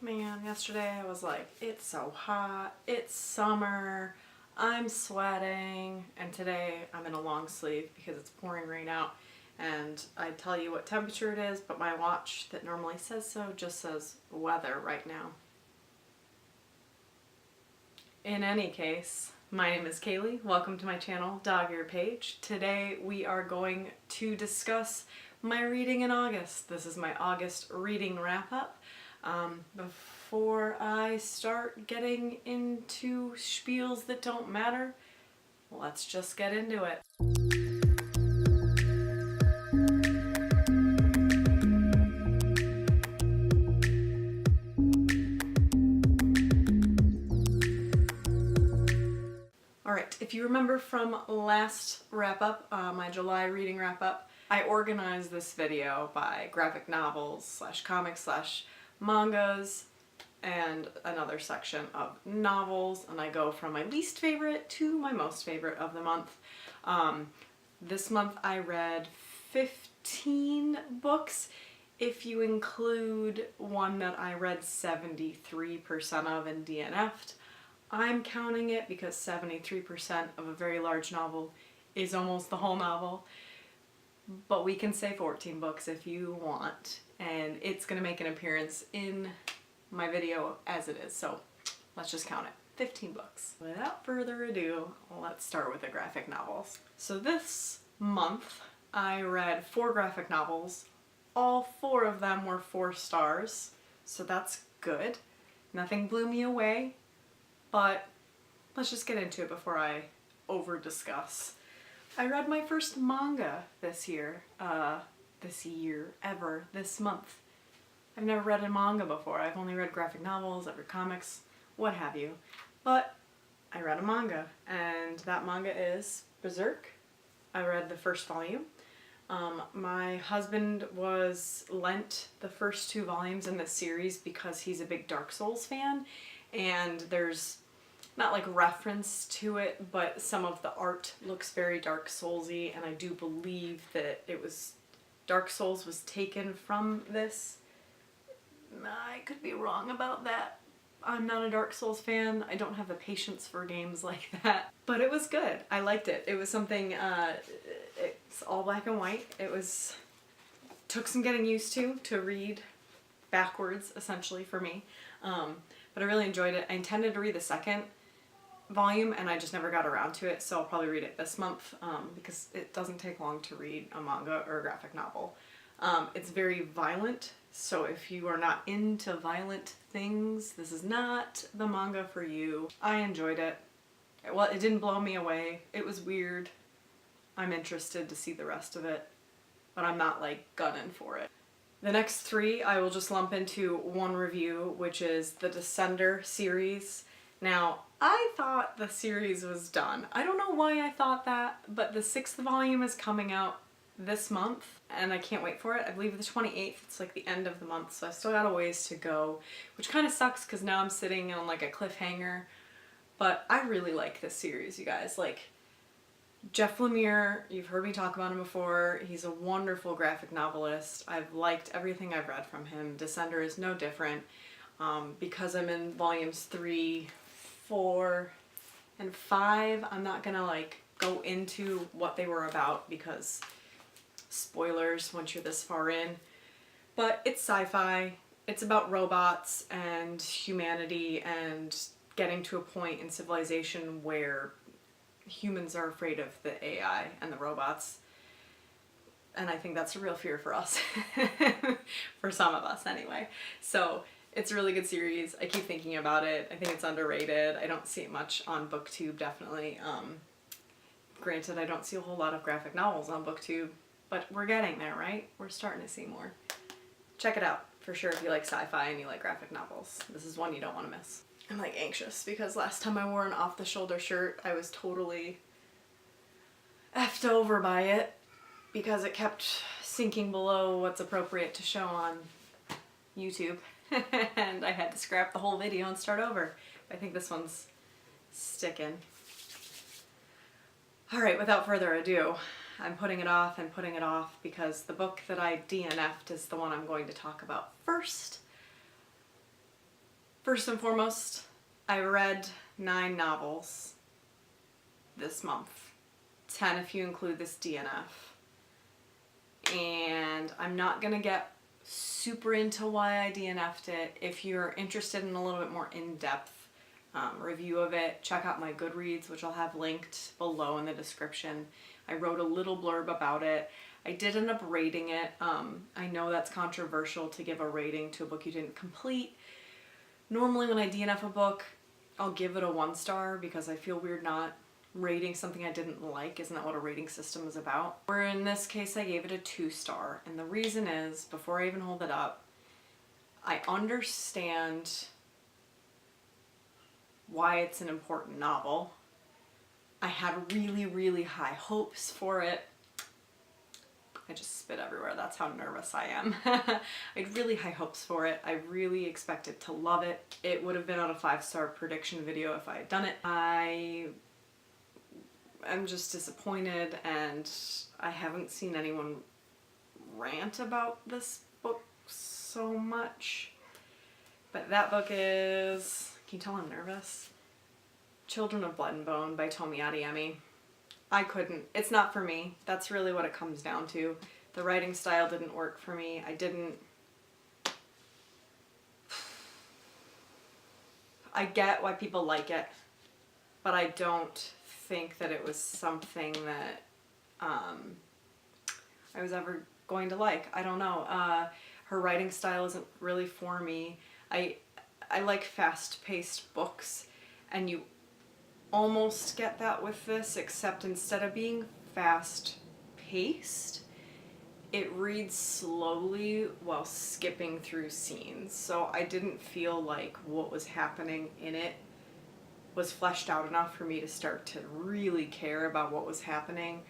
Man, yesterday I was like, it's so hot, it's summer, I'm sweating, and today I'm in a long sleeve because it's pouring rain out, and I tell you what temperature it is, but my watch that normally says so just says weather right now. In any case, my name is Kaylee. Welcome to my channel, Dog Ear Page. Today we are going to discuss my reading in August. This is my August reading wrap-up. Before I start getting into spiels that don't matter, let's just get into it. Alright, if you remember from last wrap-up, my July reading wrap-up, I organized this video by graphic novels / comics / mangas and another section of novels, and I go from my least favorite to my most favorite of the month. This month I read 15 books, if you include one that I read 73% of and DNF'd. I'm counting it because 73% of a very large novel is almost the whole novel, but we can say 14 books if you want, and it's going to make an appearance in my video as it is, so let's just count it. 15 books. Without further ado, let's start with the graphic novels. So this month I read 4 graphic novels. All 4 of them were 4 stars, so that's good. Nothing blew me away, but let's just get into it before I over discuss. I read my first manga this month. I've never read a manga before. I've only read graphic novels, I've read comics, what have you. But I read a manga, and that manga is Berserk. I read the first volume. My husband was lent the first 2 volumes in this series because he's a big Dark Souls fan, and there's not like reference to it, but some of the art looks very Dark Soulsy, and I do believe that Dark Souls was taken from this. I could be wrong about that. I'm not a Dark Souls fan. I don't have the patience for games like that. But it was good. I liked it. It was something, it's all black and white. Took some getting used to read backwards, essentially, for me. But I really enjoyed it. I intended to read the second volume, and I just never got around to it, so I'll probably read it this month, because it doesn't take long to read a manga or a graphic novel. It's very violent, so if you are not into violent things, this is not the manga for you. I enjoyed it. Well, it didn't blow me away. It was weird. I'm interested to see the rest of it, but I'm not like gunning for it. The next 3 I will just lump into one review, which is the Descender series. Now, I thought the series was done. I don't know why I thought that, but the 6th volume is coming out this month, and I can't wait for it. I believe the 28th, it's like the end of the month, so I still got a ways to go, which kind of sucks because now I'm sitting on like a cliffhanger, but I really like this series, you guys. Like, Jeff Lemire, you've heard me talk about him before. He's a wonderful graphic novelist. I've liked everything I've read from him. Descender is no different. Because I'm in volumes 3, 4, and 5, I'm not gonna like go into what they were about because spoilers once you're this far in. But it's sci-fi. It's about robots and humanity and getting to a point in civilization where humans are afraid of the AI and the robots. And I think that's a real fear for us. For some of us anyway. So it's a really good series. I keep thinking about it. I think it's underrated. I don't see it much on BookTube, definitely. Granted, I don't see a whole lot of graphic novels on BookTube, but we're getting there, right? We're starting to see more. Check it out for sure if you like sci-fi and you like graphic novels. This is one you don't want to miss. I'm like anxious because last time I wore an off-the-shoulder shirt, I was totally effed over by it because it kept sinking below what's appropriate to show on YouTube. And I had to scrap the whole video and start over. I think this one's sticking. Alright, without further ado, I'm putting it off and putting it off because the book that I DNF'd is the one I'm going to talk about first. First and foremost, I read 9 novels this month. 10 if you include this DNF. And I'm not gonna get super into why I DNF'd it. If you're interested in a little bit more in-depth review of it, check out my Goodreads, which I'll have linked below in the description. I wrote a little blurb about it. I did end up rating it. I know that's controversial to give a rating to a book you didn't complete. Normally when I DNF a book, I'll give it a 1 star because I feel weird not rating something I didn't like. Isn't that what a rating system is about? Where in this case I gave it a 2 star. And the reason is, before I even hold it up, I understand why it's an important novel. I had really, really high hopes for it. I just spit everywhere. That's how nervous I am. I had really high hopes for it. I really expected to love it. It would have been on a 5-star prediction video if I had done it. I'm just disappointed, and I haven't seen anyone rant about this book so much. But that book is, can you tell I'm nervous? Children of Blood and Bone by Tomi Adeyemi. I couldn't. It's not for me. That's really what it comes down to. The writing style didn't work for me. I get why people like it, but I don't think that it was something that I was ever going to like. I don't know. Her writing style isn't really for me. I like fast-paced books, and you almost get that with this, except instead of being fast-paced, it reads slowly while skipping through scenes. So I didn't feel like what was happening in it was fleshed out enough for me to start to really care about what was happening.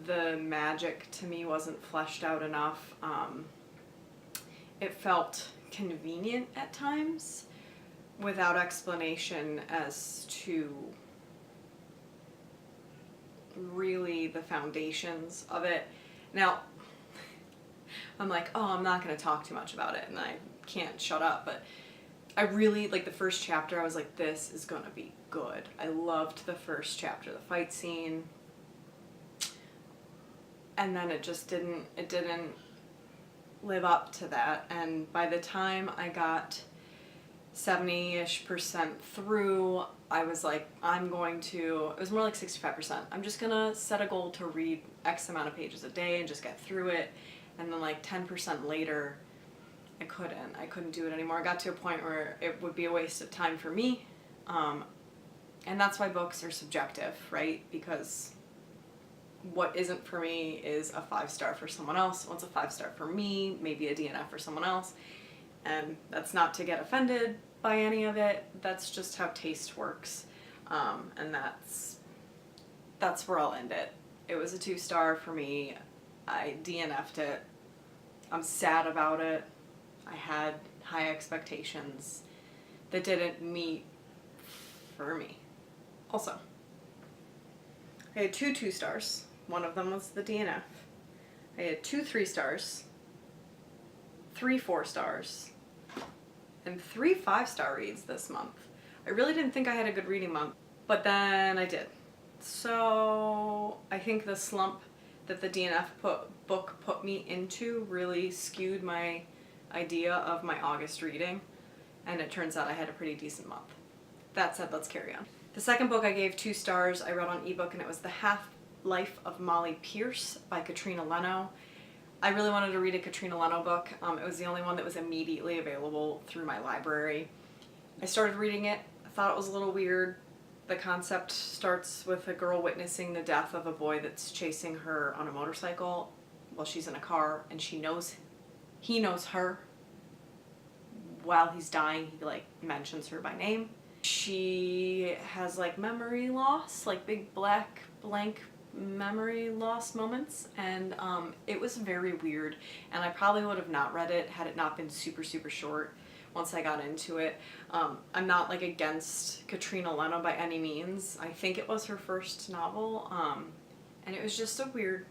The magic to me wasn't fleshed out enough. It felt convenient at times without explanation as to really the foundations of it. Now, I'm like, oh, I'm not going to talk too much about it, and I can't shut up, but I really, like the first chapter, I was like, this is going to be good. I loved the first chapter, the fight scene, and then it just didn't live up to that, and by the time I got 70-ish% through, I was like, it was more like 65%. I'm just gonna set a goal to read X amount of pages a day and just get through it. And then like 10% later, I couldn't do it anymore. I got to a point where it would be a waste of time for me. And that's why books are subjective, right? Because what isn't for me is a 5-star for someone else. What's a 5-star for me, maybe a DNF for someone else. And that's not to get offended by any of it. That's just how taste works. And that's where I'll end it. It was a 2-star for me. I DNF'd it. I'm sad about it. I had high expectations that didn't meet for me. Also, I had 2 2-stars. One of them was the DNF. I had 2 3-stars, 3 4-stars, and 3 5-star reads this month. I really didn't think I had a good reading month, but then I did. So I think the slump that the DNF book put me into really skewed my idea of my August reading, and it turns out I had a pretty decent month. That said, let's carry on. The second book I gave 2 stars. I read on ebook, and it was The Half-Life of Molly Pierce by Katrina Leno. I really wanted to read a Katrina Leno book. It was the only one that was immediately available through my library. I started reading it. I thought it was a little weird. The concept starts with a girl witnessing the death of a boy that's chasing her on a motorcycle while she's in a car, and he knows her. While he's dying, he like mentions her by name. She has like memory loss, like big black blank memory loss moments, and it was very weird, and I probably would have not read it had it not been super short once I got into it. I'm not like against Katrina Leno by any means. I think it was her first novel, and it was just a weird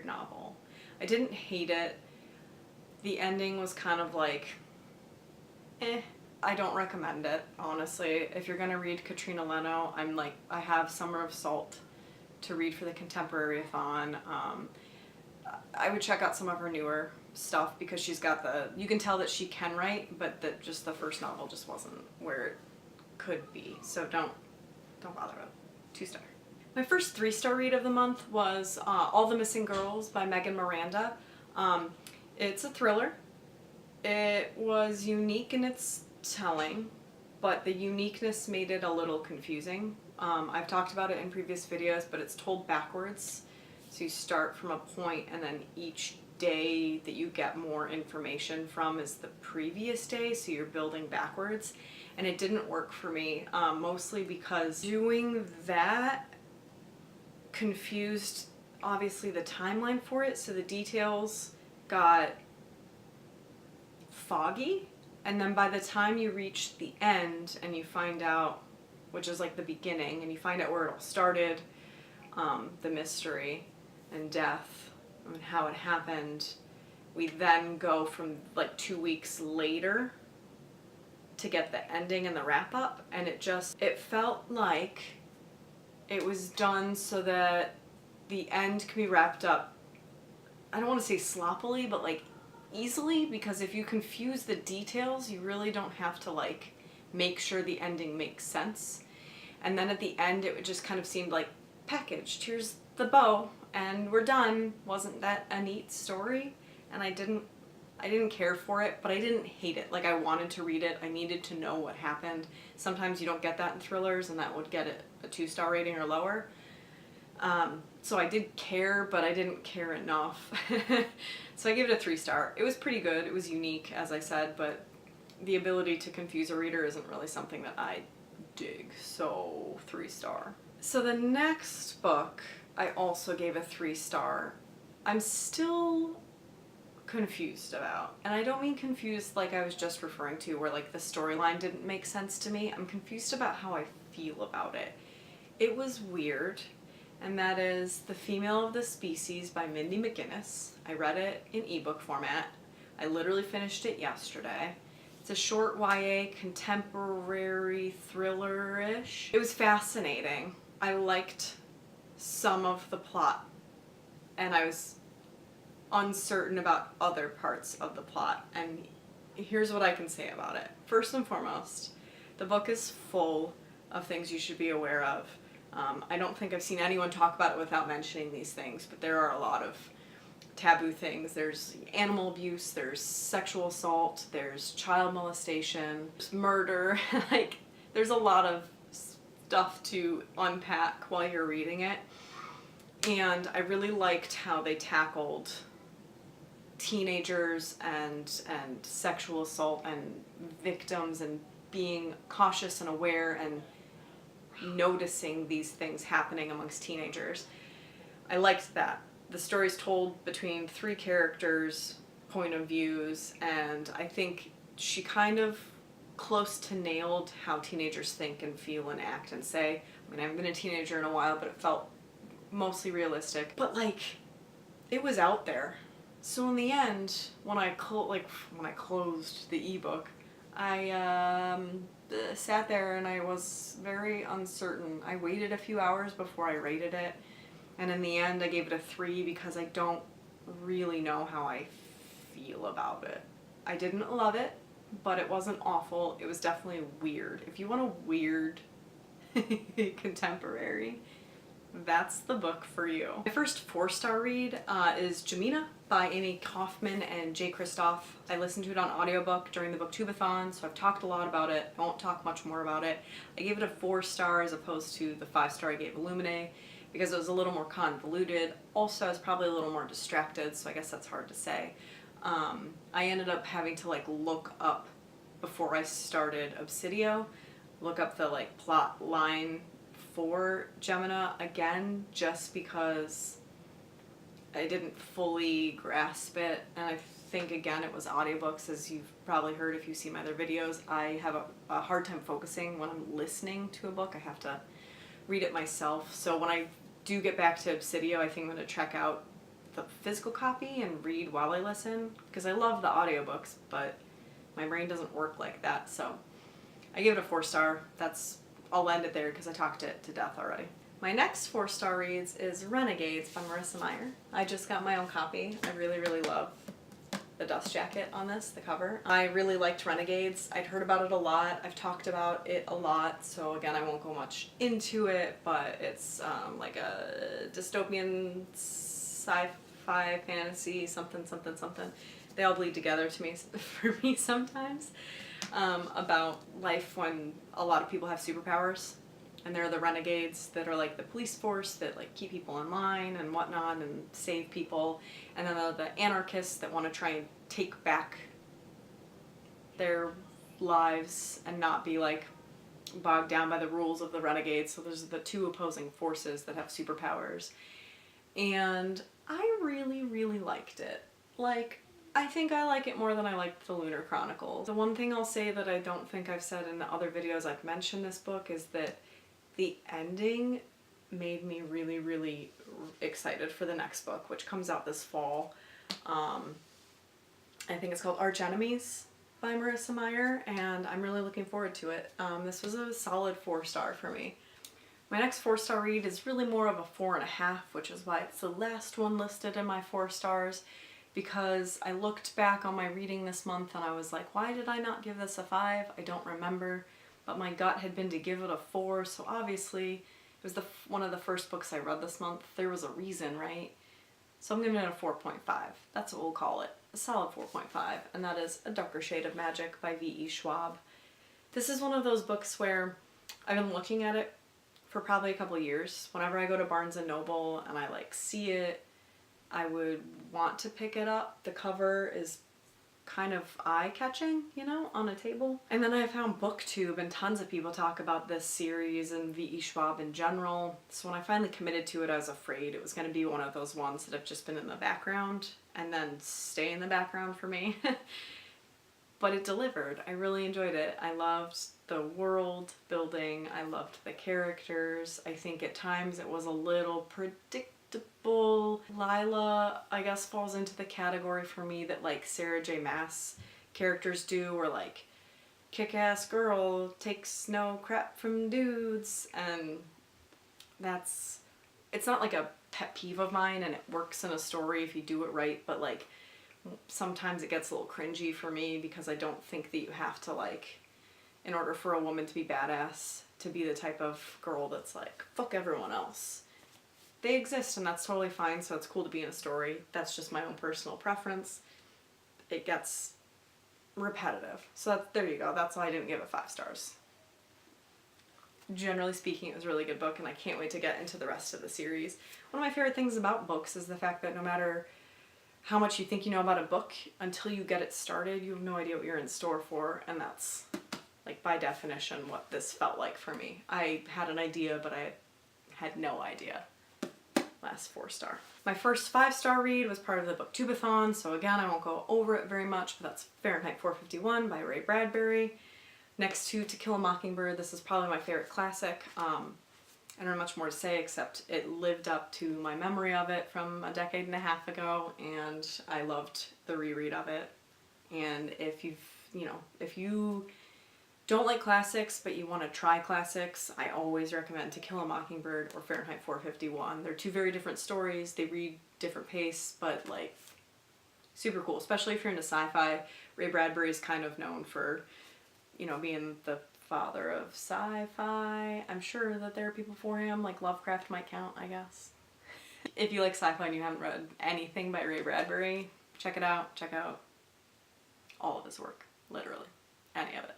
novel. I didn't hate it. The ending was kind of like, I don't recommend it, honestly. If you're gonna read Katrina Leno, I have Summer of Salt to read for the Contemporary-a-thon. I would check out some of her newer stuff because she's got you can tell that she can write, but that just the first novel just wasn't where it could be. So don't bother with it. 2-star. My first 3-star read of the month was All the Missing Girls by Megan Miranda. It's a thriller. It was unique in its telling, but the uniqueness made it a little confusing. I've talked about it in previous videos, but it's told backwards. So you start from a point and then each day that you get more information from is the previous day, so you're building backwards. And it didn't work for me, mostly because doing that confused, obviously, the timeline for it, so the details got foggy, and then by the time you reach the end and you find out, which is like the beginning, and you find out where it all started, the mystery and death and how it happened, we then go from like 2 weeks later to get the ending and the wrap up, and it felt like it was done so that the end can be wrapped up, I don't want to say sloppily, but like easily, because if you confuse the details, you really don't have to like make sure the ending makes sense. And then at the end, it just kind of seemed like packaged. Here's the bow, and we're done. Wasn't that a neat story? And I didn't care for it, but I didn't hate it. Like, I wanted to read it. I needed to know what happened. Sometimes you don't get that in thrillers, and that would get it a 2-star rating or lower. So I did care, but I didn't care enough. So I gave it a 3-star. It was pretty good. It was unique, as I said, but the ability to confuse a reader isn't really something that I dig. So 3-star. So the next book I also gave a 3-star. I'm still confused about. And I don't mean confused like I was just referring to, where like the storyline didn't make sense to me. I'm confused about how I feel about it. It was weird, and that is The Female of the Species by Mindy McGinnis. I read it in ebook format. I literally finished it yesterday. It's a short YA contemporary thriller-ish. It was fascinating. I liked some of the plot, and I was uncertain about other parts of the plot, and here's what I can say about it. First and foremost, the book is full of things you should be aware of. I don't think I've seen anyone talk about it without mentioning these things, but there are a lot of taboo things. There's animal abuse, there's sexual assault, there's child molestation, there's murder. Like, there's a lot of stuff to unpack while you're reading it. And I really liked how they tackled teenagers and sexual assault and victims, and being cautious and aware and noticing these things happening amongst teenagers. I liked that. The story's told between 3 characters' point of views, and I think she kind of close to nailed how teenagers think and feel and act and say. I mean, I haven't been a teenager in a while, but it felt mostly realistic. But like, it was out there. So in the end, when I closed the ebook, I sat there and I was very uncertain. I waited a few hours before I rated it, and in the end I gave it a 3 because I don't really know how I feel about it. I didn't love it, but it wasn't awful. It was definitely weird. If you want a weird contemporary, that's the book for you. My first 4-star read is Jamina by Amy Kaufman and Jay Kristoff. I listened to it on audiobook during the booktubeathon, so I've talked a lot about it. I won't talk much more about it. I gave it a 4-star as opposed to the 5-star I gave Illuminae because it was a little more convoluted. Also, I was probably a little more distracted, so I guess that's hard to say. I ended up having to like look up, before I started Obsidio, look up the like plot line for Gemina again, just because I didn't fully grasp it. And I think again it was audiobooks, as you've probably heard if you've seen my other videos. I have a hard time focusing when I'm listening to a book. I have to read it myself. So when I do get back to Obsidio, I think I'm going to check out the physical copy and read while I listen, because I love the audiobooks, but My brain doesn't work like that, so I give it a 4-star. I'll end it there because I talked it to death already. My next 4-star reads is Renegades by Marissa Meyer. I just got my own copy. I really, really love the dust jacket on this, the cover. I really liked Renegades. I'd heard about it a lot. I've talked about it a lot, so again, I won't go much into it, but it's like a dystopian sci-fi fantasy, something, something, something. They all bleed together to me, for me sometimes, about life when a lot of people have superpowers. And there are the renegades that are like the police force that like keep people in line and whatnot and save people. And then the anarchists that want to try and take back their lives and not be like bogged down by the rules of the renegades. So there's the two opposing forces that have superpowers. And I really, really liked it. Like, I think I like it more than I liked the Lunar Chronicles. The one thing I'll say that I don't think I've said in the other videos I've mentioned this book is that the ending made me really, really excited for the next book, which comes out this fall. I think it's called Arch Enemies by Marissa Meyer, and I'm really looking forward to it. This was a solid 4-star for me. My next 4-star read is really more of a 4.5, which is why it's the last one listed in my 4 stars, because I looked back on my reading this month and I was like, why did I not give this a 5? I don't remember. But my gut had been to give it a 4, so obviously it was one of the first books I read this month. There was a reason, right? So I'm giving it a 4.5. That's what we'll call it. A solid 4.5. And that is A Darker Shade of Magic by V.E. Schwab. This is one of those books where I've been looking at it for probably a couple years. Whenever I go to Barnes & Noble and I like see it, I would want to pick it up. The cover is kind of eye-catching, you know, on a table. And then I found BookTube, and tons of people talk about this series and V.E. Schwab in general. So when I finally committed to it, I was afraid it was going to be one of those ones that have just been in the background and then stay in the background for me. But it delivered. I really enjoyed it. I loved the world building. I loved the characters. I think at times it was a little predictable. Lila, I guess, falls into the category for me that like Sarah J. Maas characters do, where like kick-ass girl takes no crap from dudes, and it's not like a pet peeve of mine, and it works in a story if you do it right, but like sometimes it gets a little cringy for me because I don't think that you have to like, in order for a woman to be badass, to be the type of girl that's like, fuck everyone else. They exist, and that's totally fine, so it's cool to be in a story. That's just my own personal preference. It gets repetitive. So there you go. That's why I didn't give it 5 stars. Generally speaking, it was a really good book, and I can't wait to get into the rest of the series. One of my favorite things about books is the fact that no matter how much you think you know about a book, until you get it started, you have no idea what you're in store for, and that's, like, by definition what this felt like for me. I had an idea, but I had no idea. Last 4-star. My first 5-star read was part of the Booktubeathon, so again, I won't go over it very much, but that's Fahrenheit 451 by Ray Bradbury. Next to Kill a Mockingbird, this is probably my favorite classic. I don't have much more to say except it lived up to my memory of it from a decade and a half ago, and I loved the reread of it. And if you don't like classics, but you want to try classics, I always recommend To Kill a Mockingbird or Fahrenheit 451. They're two very different stories. They read different pace, but like super cool, especially if you're into sci-fi. Ray Bradbury is kind of known for, you know, being the father of sci-fi. I'm sure that there are people for him, like Lovecraft might count, I guess. If you like sci-fi and you haven't read anything by Ray Bradbury, check it out. Check out all of his work, literally, any of it.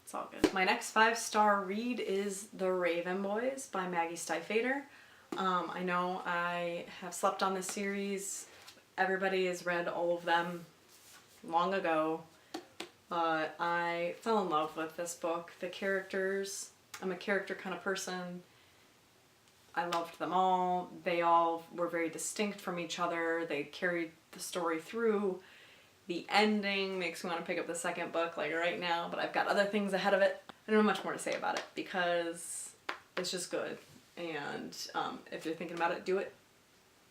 It's all good. My next 5-star read is The Raven Boys by Maggie Stiefvater. I know I have slept on this series. Everybody has read all of them long ago, but I fell in love with this book. The characters, I'm a character kind of person. I loved them all. They all were very distinct from each other. They carried the story through. The ending makes me want to pick up the second book like right now, but I've got other things ahead of it. I don't have much more to say about it because it's just good. And if you're thinking about it, do it.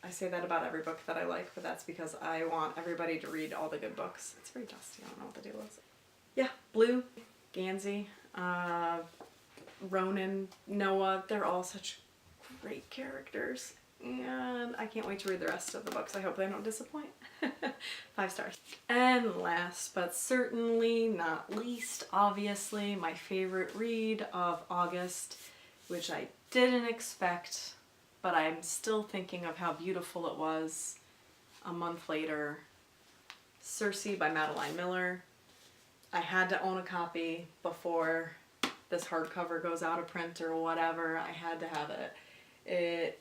I say that about every book that I like, but that's because I want everybody to read all the good books. It's very dusty. I don't know what the deal is. yeah, Blue, Gansey, Ronan, Noah, they're all such great characters. And I can't wait to read the rest of the books. I hope they don't disappoint. 5 stars. And last but certainly not least, obviously, my favorite read of August, which I didn't expect, but I'm still thinking of how beautiful it was a month later. Cersei by Madeline Miller. I had to own a copy before this hardcover goes out of print or whatever. I had to have it. It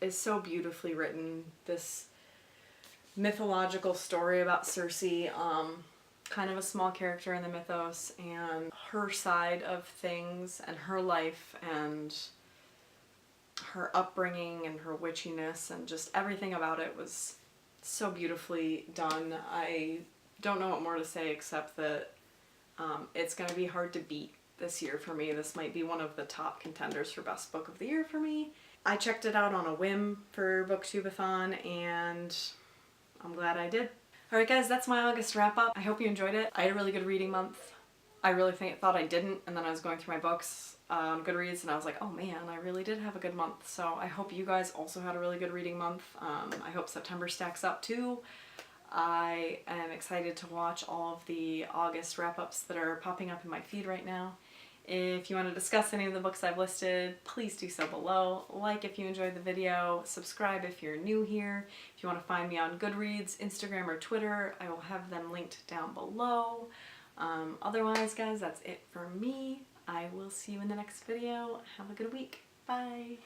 is so beautifully written. This mythological story about Cersei, kind of a small character in the mythos, and her side of things and her life and her upbringing and her witchiness, and just everything about it was so beautifully done. I don't know what more to say except that it's going to be hard to beat this year for me. This might be one of the top contenders for best book of the year for me. I checked it out on a whim for Booktubeathon, and I'm glad I did. Alright guys, that's my August wrap up. I hope you enjoyed it. I had a really good reading month. I really thought I didn't, and then I was going through my books on Goodreads and I was like, oh man, I really did have a good month. So I hope you guys also had a really good reading month. I hope September stacks up too. I am excited to watch all of the August wrap-ups that are popping up in my feed right now. If you want to discuss any of the books I've listed, please do so below. Like if you enjoyed the video, subscribe if you're new here. If you want to find me on Goodreads, Instagram, or Twitter, I will have them linked down below. Otherwise, guys, that's it for me. I will see you in the next video. Have a good week. Bye!